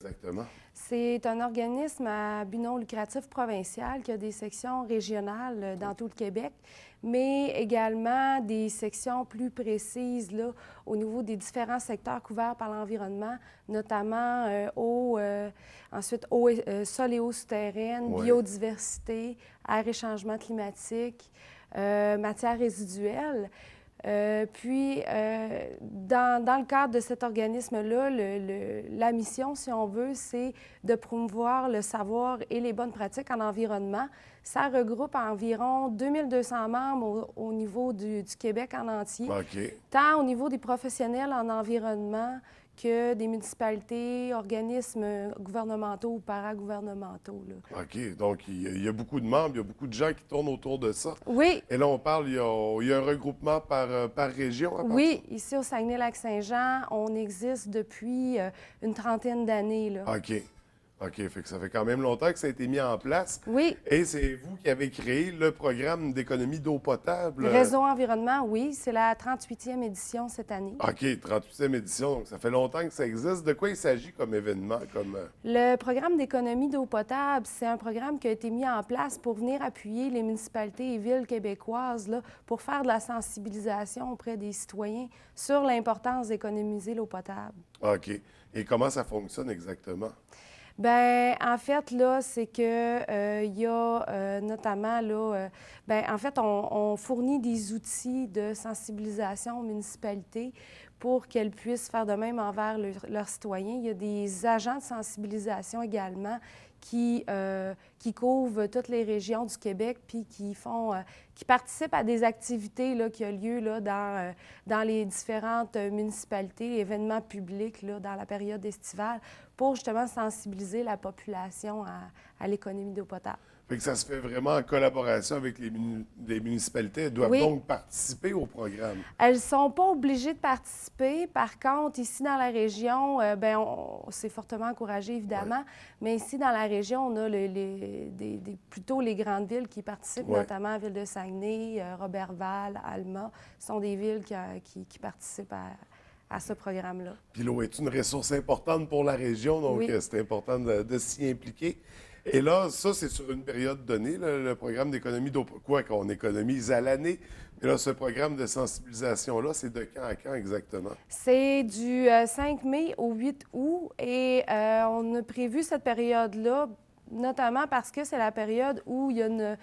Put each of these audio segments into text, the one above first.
Exactement. C'est un organisme à but non lucratif provincial qui a des sections régionales dans tout le Québec, mais également des sections plus précises là, au niveau des différents secteurs couverts par l'environnement, notamment sol et eau souterraine, Oui. biodiversité, air et changement climatique, matières résiduelles. Dans le cadre de cet organisme-là, la mission, si on veut, c'est de promouvoir le savoir et les bonnes pratiques en environnement. Ça regroupe environ 2200 membres au niveau du Québec en entier, OK. tant au niveau des professionnels en environnement que des municipalités, organismes gouvernementaux ou paragouvernementaux, là. OK. Donc, il y a beaucoup de membres, il y a beaucoup de gens qui tournent autour de ça. Oui, Et là, on parle, il y a un regroupement par région à partir. oui, ici au Saguenay-Lac-Saint-Jean, on existe depuis une trentaine d'années, là. OK. OK. Fait que ça fait quand même longtemps que ça a été mis en place. Oui, Et c'est vous qui avez créé le programme d'économie d'eau potable. Réseau Environnement, oui, c'est la 38e édition cette année. OK, 38e édition. Donc, ça fait longtemps que ça existe. De quoi il s'agit comme événement? Le programme d'économie d'eau potable, c'est un programme qui a été mis en place pour venir appuyer les municipalités et villes québécoises là, pour faire de la sensibilisation auprès des citoyens sur l'importance d'économiser l'eau potable. OK. Et comment ça fonctionne exactement? Bien, en fait, là, c'est que il y a notamment, là, en fait, on fournit des outils de sensibilisation aux municipalités pour qu'elles puissent faire de même envers leurs citoyens. Il y a des agents de sensibilisation également qui couvrent toutes les régions du Québec puis qui participent à des activités là, qui ont lieu là, dans les différentes municipalités, événements publics là, dans la période estivale pour justement sensibiliser la population à l'économie d'eau potable. Fait que ça se fait vraiment en collaboration avec les municipalités. Elles doivent Oui, donc participer au programme. elles ne sont pas obligées de participer. Par contre, ici dans la région, c'est fortement encouragé, Oui. évidemment. Mais ici dans la région, on a plutôt les grandes villes qui participent, Ouais. notamment la ville de Saguenay, Roberval, Alma. Ce sont des villes qui participent à ce programme-là. Puis l'eau est une ressource importante pour la région, donc Oui. c'est important de s'y impliquer. Et là, ça, c'est sur une période donnée, là, le programme d'économie d'eau. Quoi qu'on économise à l'année. Mais là, ce programme de sensibilisation-là, c'est de quand à quand exactement? C'est du 5 mai au 8 août et on a prévu cette période-là, notamment parce que c'est la période où il y a une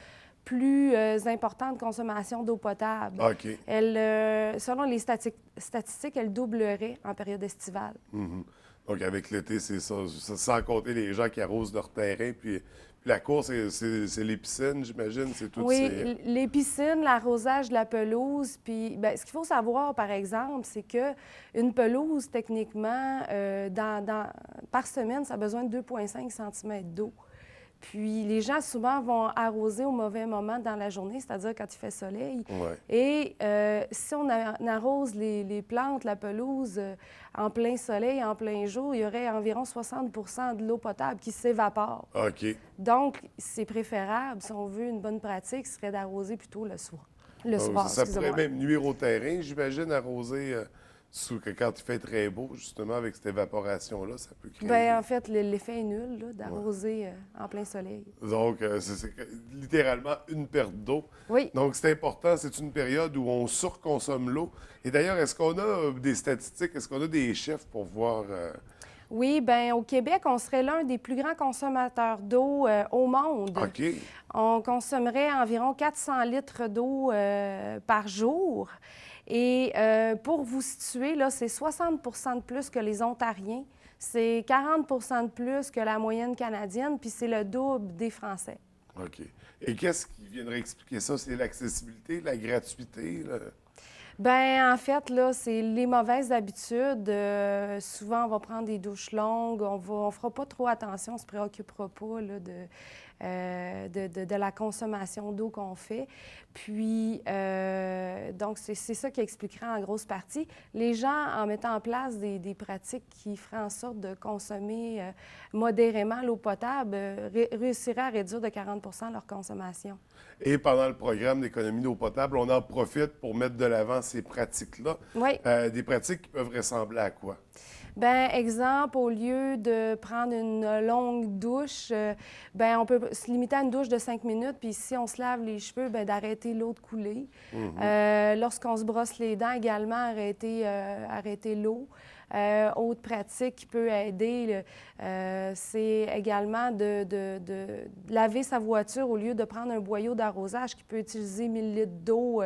plus importante consommation d'eau potable. OK. Selon les statistiques, elle doublerait en période estivale. Mhm. Donc, avec l'été, c'est ça. Sans compter les gens qui arrosent leur terrain. Puis la course, c'est les piscines, j'imagine. C'est toutes Oui, ces. les piscines, l'arrosage de la pelouse. Puis, ce qu'il faut savoir, par exemple, c'est que une pelouse, techniquement, par semaine, ça a besoin de 2,5 cm d'eau. Puis, les gens, souvent, vont arroser au mauvais moment dans la journée, c'est-à-dire quand il fait soleil. Ouais. Et si on arrose les plantes, la pelouse, en plein soleil, en plein jour, il y aurait environ 60 de l'eau potable qui s'évapore. OK. Donc, c'est préférable, si on veut une bonne pratique, ce serait d'arroser plutôt le soir. Le Donc, soir, ça pourrait excusez-moi. même nuire au terrain, j'imagine, arroser quand il fait très beau, justement, avec cette évaporation-là, ça peut créer. Bien, en fait, l'effet est nul, là, d'arroser en plein soleil. Donc, c'est littéralement une perte d'eau. Oui. Donc, c'est important, c'est une période où on surconsomme l'eau. Et d'ailleurs, est-ce qu'on a des statistiques, est-ce qu'on a des chiffres pour voir... Oui, bien, au Québec, on serait l'un des plus grands consommateurs d'eau au monde. OK. On consommerait environ 400 litres d'eau par jour. Et pour vous situer, là, c'est 60 de plus que les Ontariens, c'est 40 de plus que la moyenne canadienne, puis c'est le double des Français. OK. Et qu'est-ce qui viendrait expliquer ça? C'est l'accessibilité, la gratuité? Bien, en fait, là, c'est les mauvaises habitudes. Souvent, on va prendre des douches longues, on fera pas trop attention, on se préoccupera pas là, de la consommation d'eau qu'on fait. Puis, donc, c'est ça qui expliquerait en grosse partie. Les gens, en mettant en place des pratiques qui feraient en sorte de consommer modérément l'eau potable, réussiraient à réduire de 40 leur consommation. Et pendant le programme d'économie d'eau potable, on en profite pour mettre de l'avant ces pratiques-là. Oui. Des pratiques qui peuvent ressembler à quoi? Ben exemple, au lieu de prendre une longue douche, ben on peut se limiter à une douche de 5 minutes, puis si on se lave les cheveux, ben d'arrêter l'eau de couler. Lorsqu'on se brosse les dents, également, arrêter l'eau. Autre pratique qui peut aider, c'est également de laver sa voiture au lieu de prendre un boyau d'arrosage qui peut utiliser 1000 litres d'eau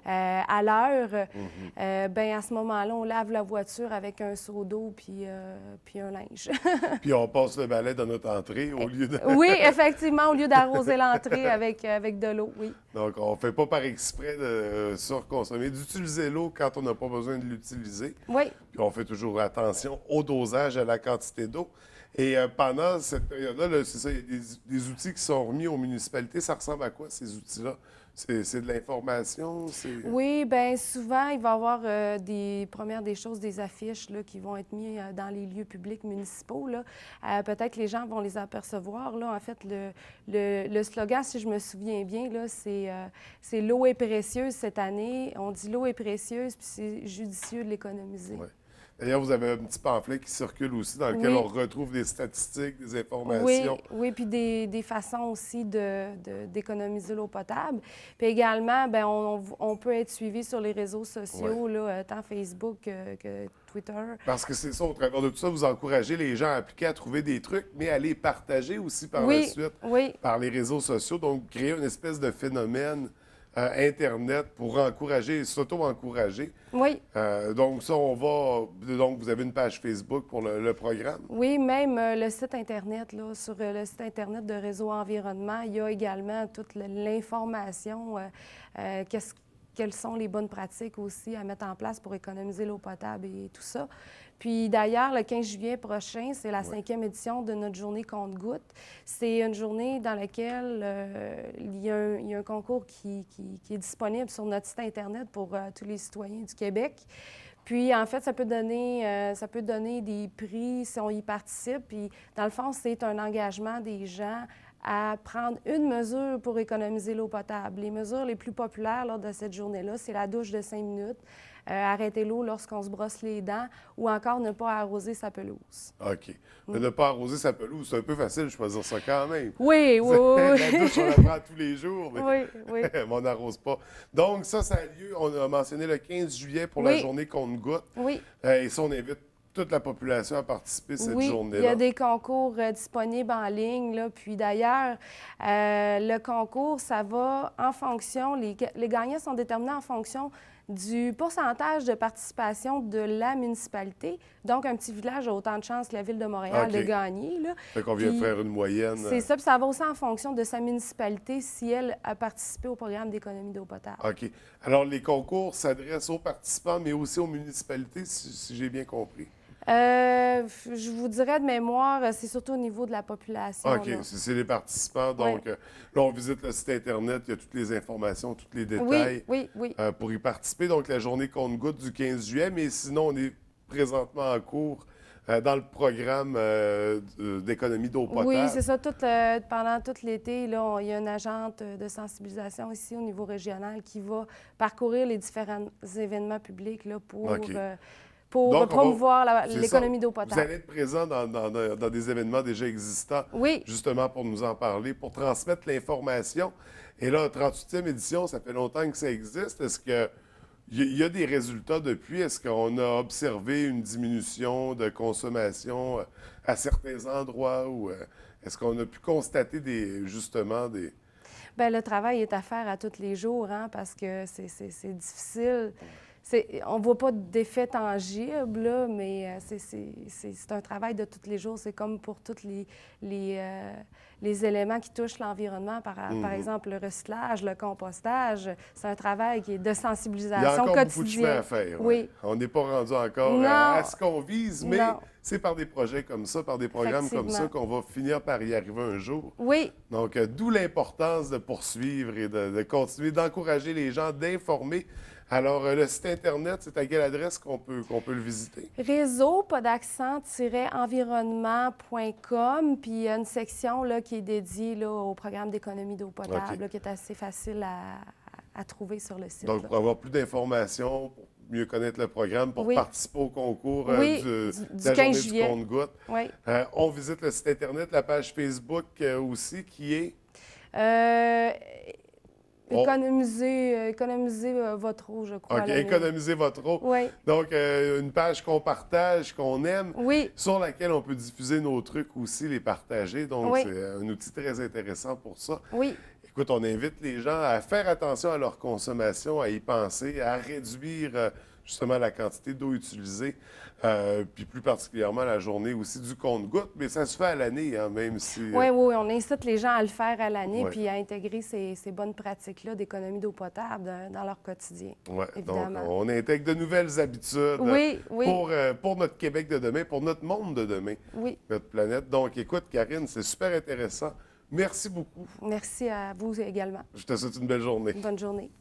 à l'heure. Ben à ce moment-là, on lave la voiture avec un seau d'eau puis un linge. Puis on passe le balai dans notre entrée au lieu de... Oui, effectivement, au lieu d'arroser l'entrée avec de l'eau, oui. Donc, on ne fait pas par exprès de surconsommer, d'utiliser l'eau quand on n'a pas besoin de l'utiliser. Oui. Puis on fait toujours attention au dosage, à la quantité d'eau. Et pendant cette période-là, là, c'est ça, il y a des outils qui sont remis aux municipalités. Ça ressemble à quoi, ces outils-là? C'est de l'information? Oui, bien souvent, il va y avoir des choses, des affiches là, qui vont être mises dans les lieux publics municipaux. Peut-être que les gens vont les apercevoir. Là. En fait, le slogan, si je me souviens bien, là, c'est l'eau est précieuse cette année. On dit l'eau est précieuse, puis c'est judicieux de l'économiser. Ouais. D'ailleurs, vous avez un petit pamphlet qui circule aussi dans lequel on retrouve des statistiques, des informations. Oui, puis des façons aussi d'économiser l'eau potable. Puis également, bien, on peut être suivi sur les réseaux sociaux, là, tant Facebook que Twitter. Parce que c'est ça, au travers de tout ça, vous encouragez les gens à appliquer, à trouver des trucs, mais à les partager aussi par la suite par les réseaux sociaux. Donc, créer une espèce de phénomène Internet pour encourager, s'auto-encourager. Oui. Donc, ça, on va... Donc, vous avez une page Facebook pour le programme? Oui, même le site Internet, là, sur le site Internet de Réseau Environnement, il y a également toute l'information, quelles sont les bonnes pratiques aussi à mettre en place pour économiser l'eau potable et tout ça. Puis d'ailleurs, le 15 juillet prochain, c'est la 5e édition de notre journée compte-gouttes. C'est une journée dans laquelle il y a un concours qui est disponible sur notre site Internet pour tous les citoyens du Québec. Puis, en fait, ça peut donner des prix si on y participe. Puis, dans le fond, c'est un engagement des gens à prendre une mesure pour économiser l'eau potable. Les mesures les plus populaires lors de cette journée-là, c'est la douche de 5 minutes, arrêter l'eau lorsqu'on se brosse les dents ou encore ne pas arroser sa pelouse. OK. Mais ne pas arroser sa pelouse, c'est un peu facile, je peux dire ça quand même. Oui. La douche, on la prend tous les jours, mais, oui. mais on n'arrose pas. Donc, ça a lieu, on a mentionné le 15 juillet pour la journée compte-gouttes. Oui. Et ça, on invite toute la population à participer cette journée-là. Oui, il y a des concours disponibles en ligne. Là. Puis d'ailleurs, le concours, ça va en fonction, les gagnants sont déterminés en fonction du pourcentage de participation de la municipalité. Donc, un petit village a autant de chances que la Ville de Montréal de gagner. Là. Fait qu'on vient faire une moyenne. C'est ça, puis ça va aussi en fonction de sa municipalité si elle a participé au programme d'économie d'eau potable. OK. Alors, les concours s'adressent aux participants, mais aussi aux municipalités, si j'ai bien compris. Je vous dirais de mémoire, c'est surtout au niveau de la population. OK, c'est les participants. Donc, là, on visite le site Internet, il y a toutes les informations, tous les détails oui. pour y participer. Donc, la journée compte-gouttes du 15 juillet, mais sinon, on est présentement en cours dans le programme d'économie d'eau potable. Oui, c'est ça. Pendant tout l'été, là, il y a une agente de sensibilisation ici au niveau régional qui va parcourir les différents événements publics là, pour promouvoir l'économie d'eau potable. Vous allez être présent dans des événements déjà existants, justement pour nous en parler, pour transmettre l'information. Et là, 38e édition, ça fait longtemps que ça existe. Est-ce qu'il y a des résultats depuis? Est-ce qu'on a observé une diminution de consommation à certains endroits ou est-ce qu'on a pu constater justement des... Bien, le travail est à faire à tous les jours, hein, parce que c'est difficile. On ne voit pas d'effet tangible, là, mais c'est un travail de tous les jours. C'est comme pour tous les éléments qui touchent l'environnement, par exemple le recyclage, le compostage. C'est un travail qui est de sensibilisation quotidienne. Il y a encore beaucoup de chemin à faire. Oui. On n'est pas rendu encore à ce qu'on vise, mais c'est par des projets comme ça, par des programmes comme ça qu'on va finir par y arriver un jour. Oui. Donc, d'où l'importance de poursuivre et de continuer, d'encourager les gens, d'informer. Alors, le site Internet, c'est à quelle adresse qu'on peut le visiter? Réseau, pas d'accent, environnement.com. Puis il y a une section là, qui est dédiée là, au programme d'économie d'eau potable, là, qui est assez facile à trouver sur le site. Donc, pour avoir plus d'informations, pour mieux connaître le programme, pour Oui. participer au concours Oui, de du la 15 journée juillet. du compte-gouttes. Oui. On visite le site Internet, la page Facebook aussi, qui est... Économisez votre eau, je crois. OK, économisez votre eau. Oui. Donc, une page qu'on partage, qu'on aime, Oui. sur laquelle on peut diffuser nos trucs aussi, les partager. Donc, Oui. c'est un outil très intéressant pour ça. Oui. Écoute, on invite les gens à faire attention à leur consommation, à y penser, à réduire justement la quantité d'eau utilisée, puis plus particulièrement la journée aussi du compte-gouttes. Mais ça se fait à l'année, hein, même si... Oui, oui, on incite les gens à le faire à l'année, Ouais. puis à intégrer ces bonnes pratiques-là d'économie d'eau potable dans leur quotidien. Oui, donc évidemment. on intègre de nouvelles habitudes Oui, oui. pour notre Québec de demain, pour notre monde de demain, Oui. notre planète. Donc, écoute, Karine, c'est super intéressant. Merci beaucoup. Merci à vous également. Je te souhaite une belle journée. Bonne journée.